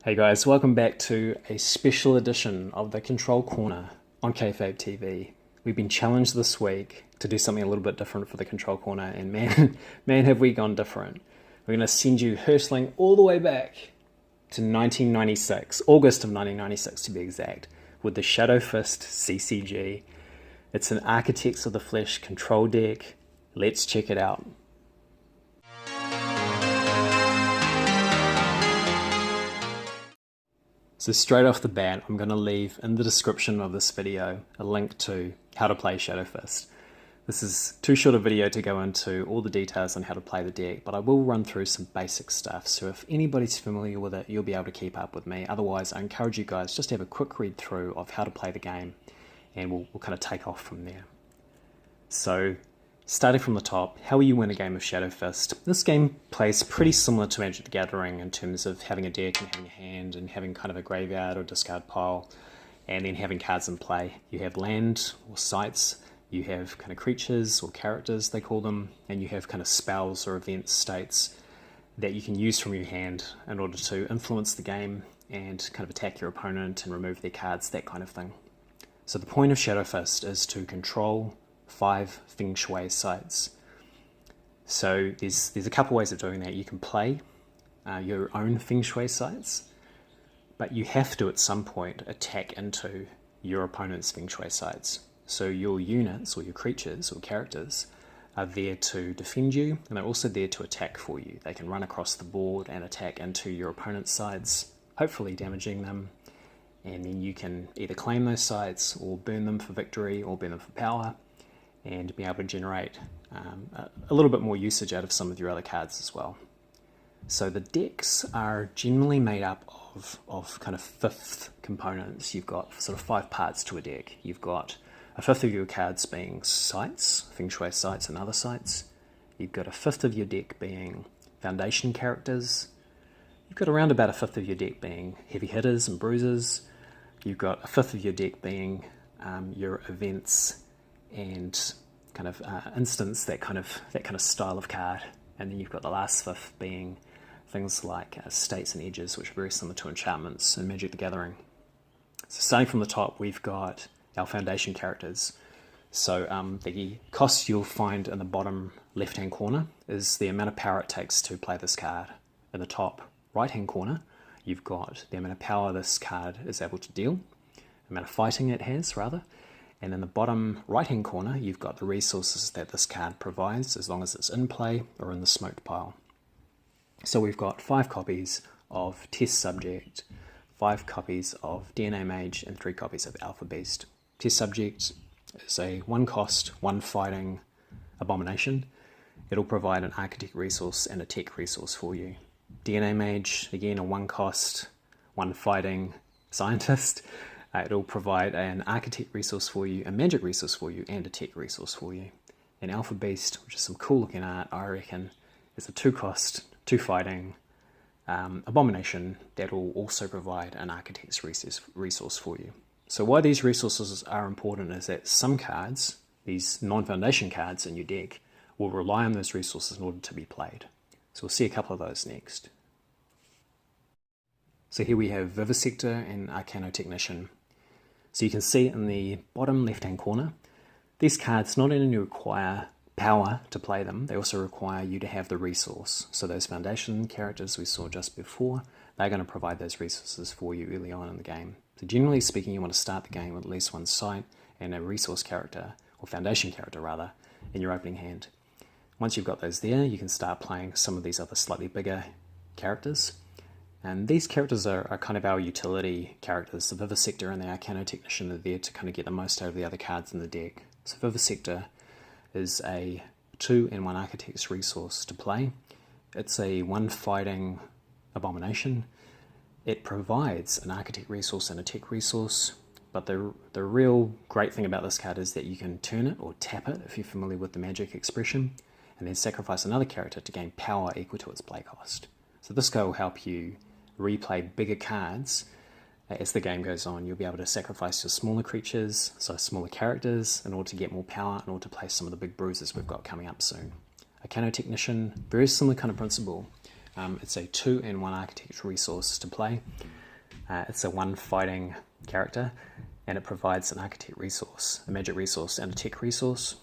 Hey guys, welcome back to a special edition of the Control Corner on Kayfabe TV. We've been challenged this week to do something a little bit different for the Control Corner, and man have we gone different. We're going to send you hurtling all the way back to 1996, August of 1996 to be exact, with the Shadowfist CCG. It's an Architects of the Flesh control deck. Let's check it out. So straight off the bat, I'm going to leave in the description of this video a link to how to play Shadowfist. This is too short a video to go into all the details on how to play the deck, but I will run through some basic stuff, so if anybody's familiar with it, you'll be able to keep up with me. Otherwise, I encourage you guys just to have a quick read through of how to play the game, and we'll kind of take off from there. So, starting from the top, how will you win a game of Shadowfist? This game plays pretty similar to Magic the Gathering in terms of having a deck and having a hand and having kind of a graveyard or discard pile and then having cards in play. You have land or sites, you have kind of creatures or characters they call them, and you have kind of spells or events, states that you can use from your hand in order to influence the game and kind of attack your opponent and remove their cards, that kind of thing. So the point of Shadowfist is to control 5 Feng Shui sites. So there's a couple ways of doing that. You can play your own Feng Shui sites, but you have to at some point attack into your opponent's Feng Shui sites. So your units or your creatures or characters are there to defend you, and they're also there to attack for you. They can run across the board and attack into your opponent's sites, hopefully damaging them, and then you can either claim those sites or burn them for victory or burn them for power, and be able to generate a little bit more usage out of some of your other cards as well. So the decks are generally made up of kind of fifth components. You've got sort of 5 parts to a deck. You've got a fifth of your cards being sites, Feng Shui sites and other sites. You've got a fifth of your deck being foundation characters. You've got around about a fifth of your deck being heavy hitters and bruisers. You've got a fifth of your deck being your events and kind of instants, that kind of style of card, and then you've got the last fifth being things like states and edges, which are very similar to enchantments in Magic the Gathering. So starting from the top, we've got our foundation characters. So the cost you'll find in the bottom left hand corner is the amount of power it takes to play this card. In the top right hand corner, you've got the amount of power this card is able to deal, the amount of fighting it has rather. And in the bottom right-hand corner, you've got the resources that this card provides as long as it's in play or in the smoked pile. So we've got 5 copies of Test Subject, 5 copies of DNA Mage, and 3 copies of Alpha Beast. Test Subject is a 1 cost, 1 fighting abomination. It'll provide an architect resource and a tech resource for you. DNA Mage, again a 1 cost, 1 fighting scientist. It'll provide an architect resource for you, a magic resource for you, and a tech resource for you. An Alpha Beast, which is some cool looking art, I reckon, is a 2 cost, 2 fighting abomination that will also provide an architect's resource for you. So why these resources are important is that some cards, these non-foundation cards in your deck, will rely on those resources in order to be played. So we'll see a couple of those next. So here we have Vivisector and Arcanotechnician. So you can see in the bottom left-hand corner, these cards not only require power to play them, they also require you to have the resource. So those foundation characters we saw just before, they're going to provide those resources for you early on in the game. So generally speaking, you want to start the game with at least 1 site and a resource character, or foundation character rather, in your opening hand. Once you've got those there, you can start playing some of these other slightly bigger characters. And these characters are kind of our utility characters. The Vivisector and the Arcanotechnician are there to kind of get the most out of the other cards in the deck. So Vivisector is a 2 and 1 Architect's resource to play. It's a 1 fighting abomination. It provides an Architect resource and a tech resource, but the real great thing about this card is that you can turn it or tap it, if you're familiar with the Magic expression, and then sacrifice another character to gain power equal to its play cost. So this guy will help you replay bigger cards as the game goes on. You'll be able to sacrifice your smaller creatures, so smaller characters, in order to get more power, in order to play some of the big bruises we've got coming up soon. A Arcanotechnician, very similar kind of principle. It's a 2 and 1 architect resource to play. It's a 1 fighting character, and it provides an architect resource, a magic resource, and a tech resource.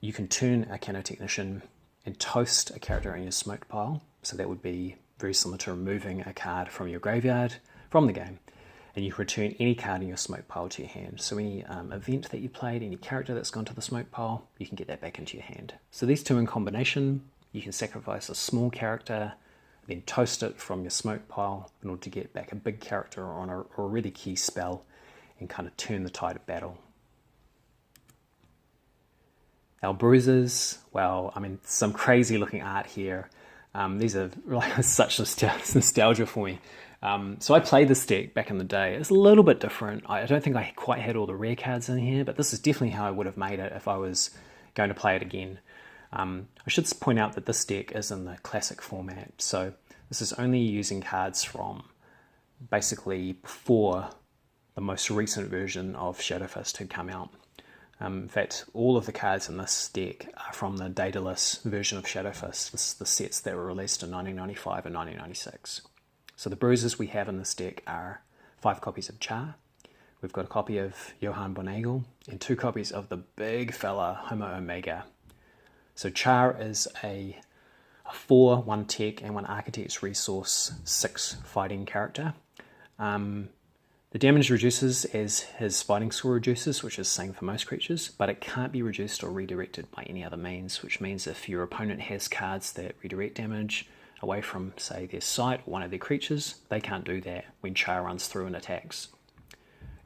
You can turn a Canno Technician and toast a character in your smoked pile, so that would be very similar to removing a card from your graveyard from the game, and you can return any card in your smoke pile to your hand. So any event that you played, any character that's gone to the smoke pile, you can get that back into your hand. So these two in combination, you can sacrifice a small character, then toast it from your smoke pile in order to get back a big character on or a really key spell and kind of turn the tide of battle. Our bruisers, well, I mean, some crazy looking art here. These are like such nostalgia for me. So I played this deck back in the day. It's a little bit different. I don't think I quite had all the rare cards in here, but this is definitely how I would have made it if I was going to play it again. I should point out that this deck is in the classic format, so this is only using cards from basically before the most recent version of Shadowfist had come out. In fact, all of the cards in this deck are from the dataless version of Shadowfist. This is the sets that were released in 1995 and 1996. So the bruisers we have in this deck are 5 copies of Char. We've got a copy of Johann Bonagel and 2 copies of the big fella Homo Omega. So Char is a 4, 1 tech and 1 architect's resource, 6 fighting character. The damage reduces as his fighting score reduces, which is the same for most creatures, but it can't be reduced or redirected by any other means, which means if your opponent has cards that redirect damage away from, say, their site or one of their creatures, they can't do that when Char runs through and attacks.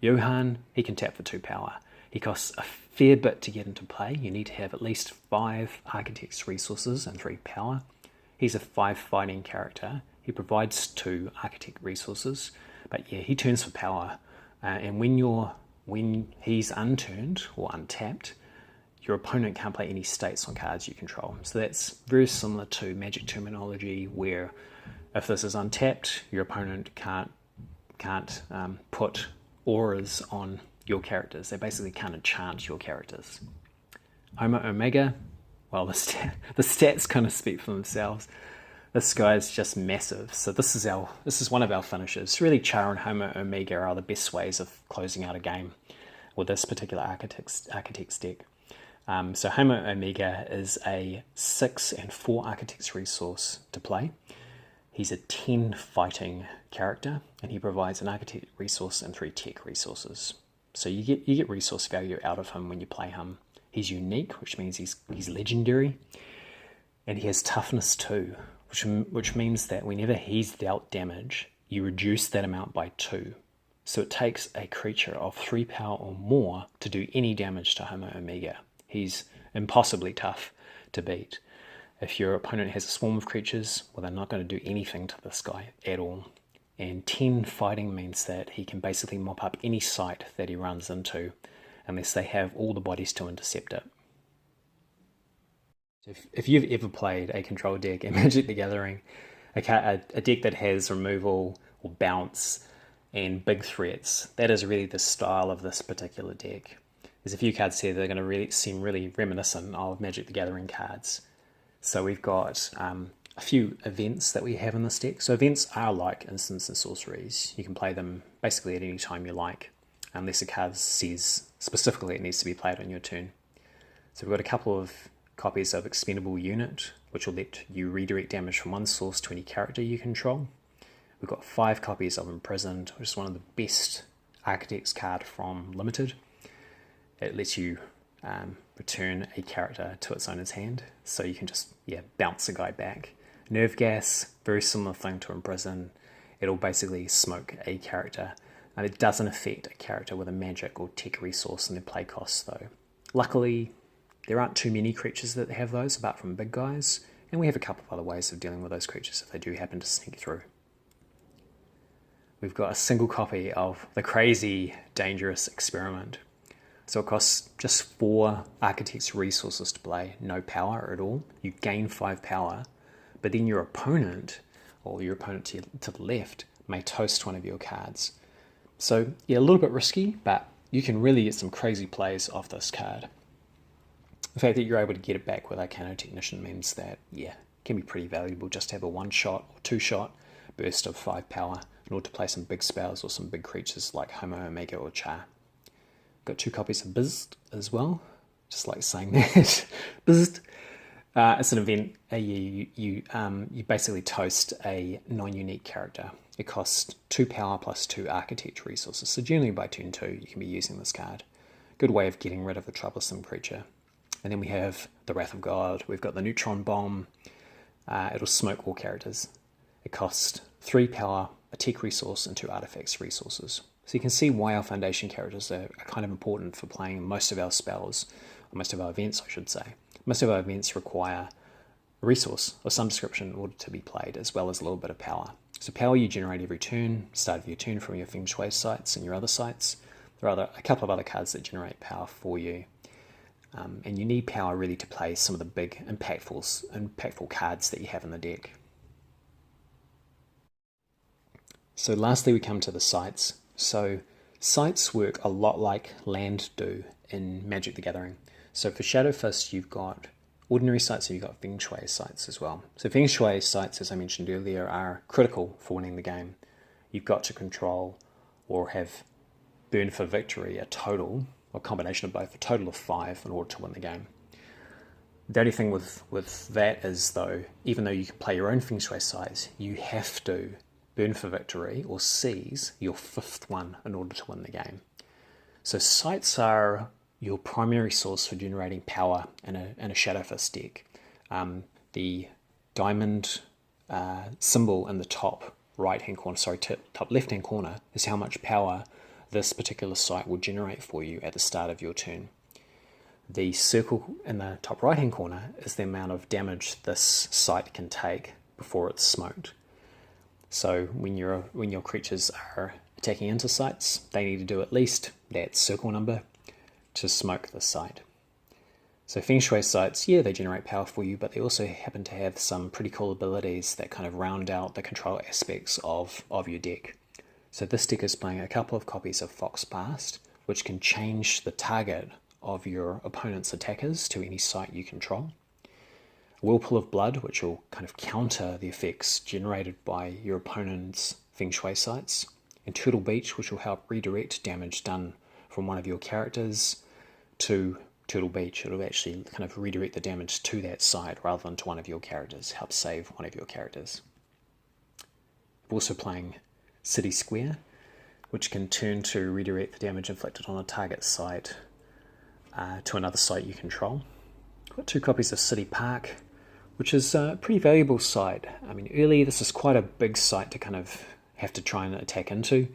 Johann, he can tap for 2 power. He costs a fair bit to get into play. You need to have at least 5 architect's resources and 3 power. He's a 5 fighting character. He provides 2 architect resources, but yeah, he turns for power. And when he's unturned or untapped, your opponent can't play any states on cards you control. So that's very similar to Magic terminology, where if this is untapped, your opponent can't put auras on your characters. They basically can't enchant your characters. Homo Omega, well, the stats kind of speak for themselves. This guy is just massive. So this is one of our finishes. Really, Char and Homo Omega are the best ways of closing out a game with this particular architect's deck. So Homo Omega is a 6 and 4 architect's resource to play. He's a 10 fighting character, and he provides an architect resource and 3 tech resources. So you get resource value out of him when you play him. He's unique, which means he's legendary, and he has toughness 2, which means that whenever he's dealt damage, you reduce that amount by 2. So it takes a creature of 3 power or more to do any damage to Homo Omega. He's impossibly tough to beat. If your opponent has a swarm of creatures, well, they're not going to do anything to this guy at all. And 10 fighting means that he can basically mop up any site that he runs into, unless they have all the bodies to intercept it. If you've ever played a control deck in Magic the Gathering, a deck that has removal or bounce and big threats, that is really the style of this particular deck. There's a few cards here that are going to really seem really reminiscent of Magic the Gathering cards. So we've got a few events that we have in this deck. So events are like instants and sorceries. You can play them basically at any time you like, unless a card says specifically it needs to be played on your turn. So we've got a couple of copies of Expendable Unit, which will let you redirect damage from one source to any character you control. We've got 5 copies of Imprisoned, which is one of the best Architect's card from Limited. It lets you return a character to its owner's hand, so you can just bounce a guy back. Nerve Gas, very similar thing to Imprison. It'll basically smoke a character, and it doesn't affect a character with a magic or tech resource in their play costs though. Luckily, there aren't too many creatures that have those, apart from big guys, and we have a couple of other ways of dealing with those creatures if they do happen to sneak through. We've got a single copy of the crazy dangerous Experiment. So it costs just 4 Architect's resources to play, no power at all. You gain 5 power, but then your opponent, or your opponent to the left, may toast one of your cards. So yeah, a little bit risky, but you can really get some crazy plays off this card. The fact that you're able to get it back with a Canno Technician means that, yeah, can be pretty valuable just to have a 1-shot or 2-shot burst of 5 power in order to play some big spells or some big creatures like Homo, Omega, or Char. Got 2 copies of Bizd as well, just like saying that. Bizd. It's an event. You basically toast a non-unique character. It costs 2 power plus 2 architect resources. So generally by turn 2 you can be using this card. Good way of getting rid of a troublesome creature. And then we have the Wrath of God. We've got the Neutron Bomb. It'll smoke all characters. It costs 3 power, a tech resource, and 2 artifacts resources. So you can see why our foundation characters are kind of important for playing most of our spells, or most of our events I should say. Most of our events require a resource of some description in order to be played, as well as a little bit of power. So power you generate every turn, start of your turn from your Feng Shui sites and your other sites. There are a couple of other cards that generate power for you. And you need power really to play some of the big impactful cards that you have in the deck. So lastly we come to the sites. So sites work a lot like land do in Magic the Gathering. So for Shadowfist you've got ordinary sites and you've got Feng Shui sites as well. So Feng Shui sites, as I mentioned earlier, are critical for winning the game. You've got to control or have burn for victory a total, or combination of both, a total of 5 in order to win the game. The only thing with that is, though, even though you can play your own Feng Shui sites, you have to burn for victory or seize your 5th one in order to win the game. So sites are your primary source for generating power in a Shadowfist deck. The diamond symbol in the top right-hand corner, top left-hand corner, is how much power this particular site will generate for you at the start of your turn. The circle in the top right-hand corner is the amount of damage this site can take before it's smoked. So when your creatures are attacking into sites, they need to do at least that circle number to smoke the site. So Feng Shui sites, yeah, they generate power for you, but they also happen to have some pretty cool abilities that kind of round out the control aspects of your deck. So this deck is playing a couple of copies of Fox Past, which can change the target of your opponent's attackers to any site you control. A Whirlpool of Blood, which will kind of counter the effects generated by your opponent's Feng Shui sites. And Turtle Beach, which will help redirect damage done from one of your characters to Turtle Beach. It'll actually kind of redirect the damage to that side rather than to one of your characters, help save one of your characters. We're also playing City Square, which can turn to redirect the damage inflicted on a target site to another site you control. Got 2 copies of City Park, which is a pretty valuable site. I mean, early this is quite a big site to kind of have to try and attack into.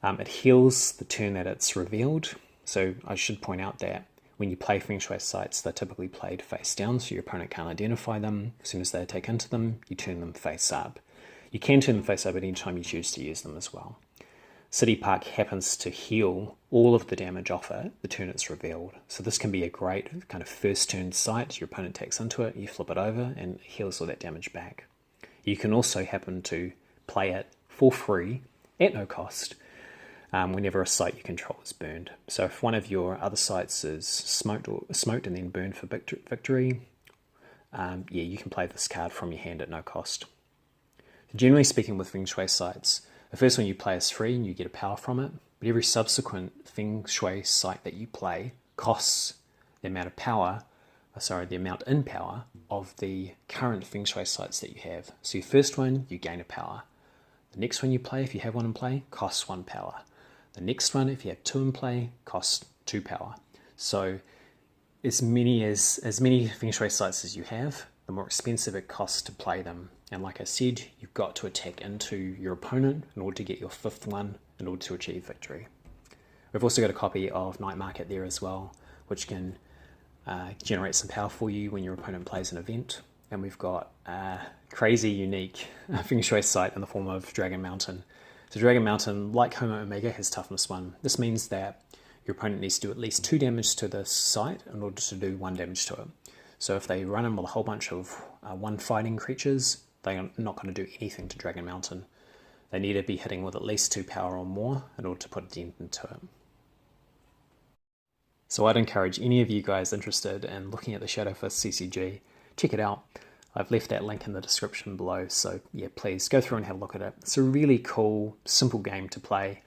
It heals the turn that it's revealed. So I should point out that when you play Feng Shui sites, they're typically played face down, so your opponent can't identify them. As soon as they attack into them, you turn them face up. You can turn them face up at any time you choose to use them as well. City Park happens to heal all of the damage off it the turn it's revealed. So this can be a great kind of first turn site. Your opponent attacks into it, you flip it over, and it heals all that damage back. You can also happen to play it for free at no cost whenever a site you control is burned. So if one of your other sites is smoked and then burned for victory, yeah, you can play this card from your hand at no cost. Generally speaking with Feng Shui sites, the first one you play is free and you get a power from it, but every subsequent Feng Shui site that you play costs the amount of power, the amount in power of the current Feng Shui sites that you have. So your first one, you gain a power. The next one you play, if you have one in play, costs 1 power. The next one, if you have 2 in play, costs 2 power. So as many Feng Shui sites as you have, the more expensive it costs to play them. And like I said, you've got to attack into your opponent in order to get your 5th one in order to achieve victory. We've also got a copy of Night Market there as well, which can generate some power for you when your opponent plays an event. And we've got a crazy unique Feng Shui site in the form of Dragon Mountain. So Dragon Mountain, like Homo Omega, has toughness 1. This means that your opponent needs to do at least 2 damage to this site in order to do 1 damage to it. So if they run in with a whole bunch of 1 fighting creatures, they're not going to do anything to Dragon Mountain. They need to be hitting with at least 2 power or more in order to put a dent into it. So I'd encourage any of you guys interested in looking at the Shadowfist CCG, check it out. I've left that link in the description below, so yeah, please go through and have a look at it. It's a really cool, simple game to play.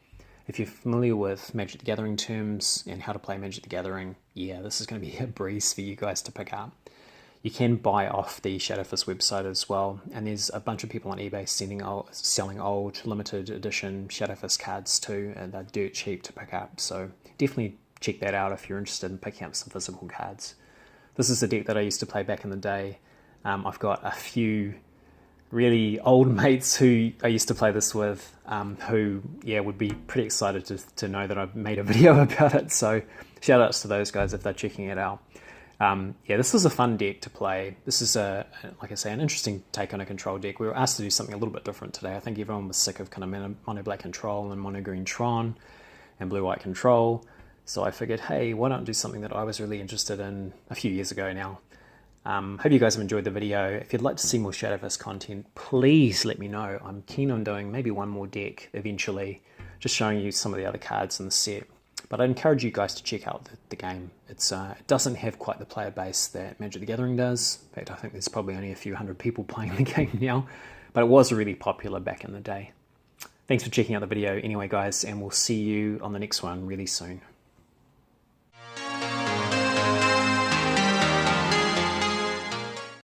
If you're familiar with Magic the Gathering terms and how to play Magic the Gathering, yeah, this is going to be a breeze for you guys to pick up. You can buy off the Shadowfist website as well, and there's a bunch of people on eBay selling old limited edition Shadowfist cards too, and they're dirt cheap to pick up, so definitely check that out if you're interested in picking up some physical cards. This is the deck that I used to play back in the day. I've got a few really old mates who I used to play this with, who would be pretty excited to know that I've made a video about it, so shout outs to those guys if they're checking it out. This is a fun deck to play. This is, like I say, an interesting take on a control deck. We were asked to do something a little bit different today. I think everyone was sick of kind of mono black control and mono green Tron and blue white control. So I figured, hey, why not do something that I was really interested in a few years ago now. Hope you guys have enjoyed the video. If you'd like to see more Shadowfist content, please let me know. I'm keen on doing maybe one more deck eventually, just showing you some of the other cards in the set. But I'd encourage you guys to check out the game. It doesn't have quite the player base that Magic the Gathering does. In fact, I think there's probably only a few hundred people playing the game now, but it was really popular back in the day. Thanks for checking out the video anyway, guys, and we'll see you on the next one really soon.